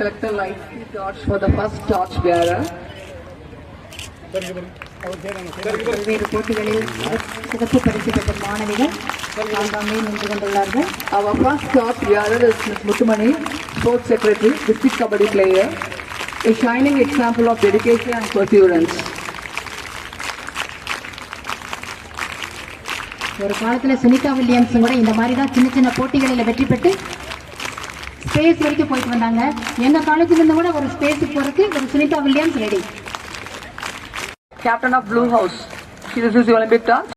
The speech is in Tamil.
collect the light torch for the first torch bearer. பல்வேறு போட்டிகளில் சிறப்பு பரிசு பெற்ற மாணவிகள் ஆங்காங்கே நின்று கொண்டுள்ளார்கள். Our first torch bearer is Ms. Muttumani, Sports Secretary, District Kabaddi player, a shining example of dedication and perseverance. ஒரு காலத்துல சுனிதா வில்லியம்ஸ் கூட இந்த மாதிரி தான் சின்ன சின்ன போட்டிகளில் வெற்றி பெற்று ஸ்பேஸ் வரைக்கும் போயிட்டு வந்தாங்க. எங்க காலேஜ்ல இருந்து கூட ஒரு ஸ்பேஸுக்கு போறதுக்கு ஒரு Sunita Williams ready. Captain of Blue House. This is the Olympic torch.